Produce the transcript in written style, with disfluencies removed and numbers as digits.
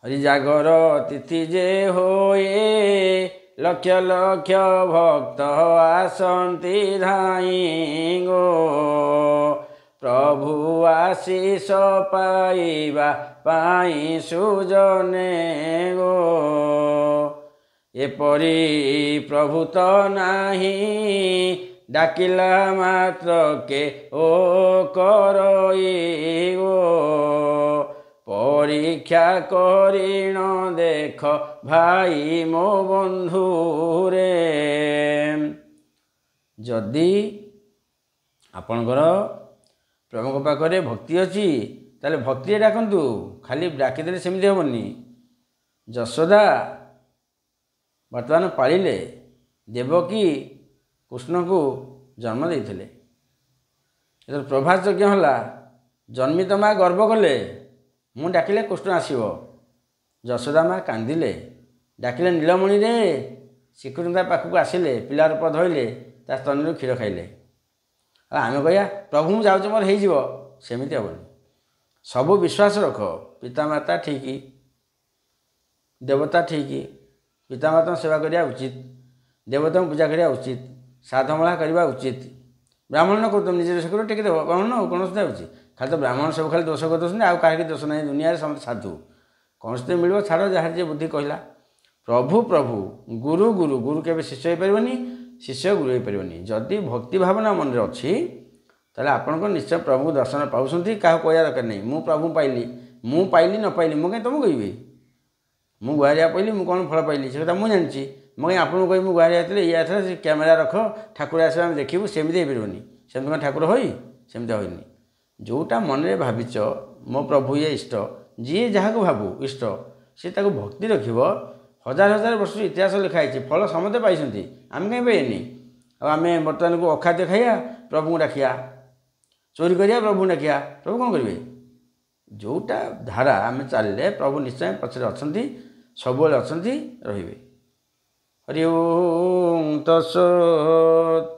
हरि जागर तिथि जे होए लक्ष लक्ष भक्त आसन्ति धाई गो प्रभु आशीष पाइबा पाई सुजने गो एपरी प्रभु तो नाही डाकिला मात्र के ओ करई गो परीक्षा करिण देख भाई मो बंधु रे जदि आपणकर प्रभु पाखे भक्ति अच्छी ताले भक्ति डाकतु खाली डाकिदेले सेमती हेबनी। यशोदा बर्तमान पालिले देवकी कृष्ण को जन्म देते प्रभात यज्ञ है जन्मित माँ गर्व कले मु डाकिले कृष्ण आसो यशोदा माँ कांदिले डाकिले नीलमणि रे श्रीकृष्ण पाखक आसिले पिला रूप धोइले ता स्तन क्षीर खाइले आम कह प्रभु मुझे जाऊँ मोर हो सेमती हेनी सबू विश्वास रख पितामाता ठीक देवता ठीक पितामाता सेवा करिया उचित देवता पूजा करिया उचित साधमला करवा उचित ब्राह्मण न कर निजे दोष कर टेक देव ब्राह्मण न कौन सुधा होती खाली तो ब्राह्मण सब खाली दोष कर आउ कहीं दोष ना दुनिया समस्त साधु कौन से मिल छाड़ जहाँ जी बुद्धि कहला प्रभु प्रभु गुरु गुरु गुरु के शिष्य हो पारनि शिष्य गुरु हो पारनि जदि भक्ति भावना मन में अच्छी ताले आपण को निश्चय प्रभु दर्शन पाऊँ क्या कहया दरकार नहीं मु प्रभु पाइली मु पाइली न पाइली मु कहीं तुमको कहबी मु गुहारिया पाइली मु कौन फल पाइली से कथा मुझे जानी मैं कहीं आपको कह गुहारिया ये कैमेरा रख ठाकुर आस देखू सेमती हो पारनि सेमती मैं ठाकुर होई सेमती होनी जोटा मन में भाविच मो प्रभु ये इष्ट जी जहाँ को भावु इष्ट सी ताको भक्ति रखिब हजार हजार वर्ष इतिहास लिखाई फल समस्ते पाई आम कहीं पाइनि आम बर्तमान को अखाद्य खाइया प्रभु को डाकिया चोरी करिया प्रभु डाकिया प्रभु कौन करेंगे जोटा धारा आम चलिए प्रभु निश्चय पचर अच्छा सब अच्छा रे हरि ओम तत्सत्।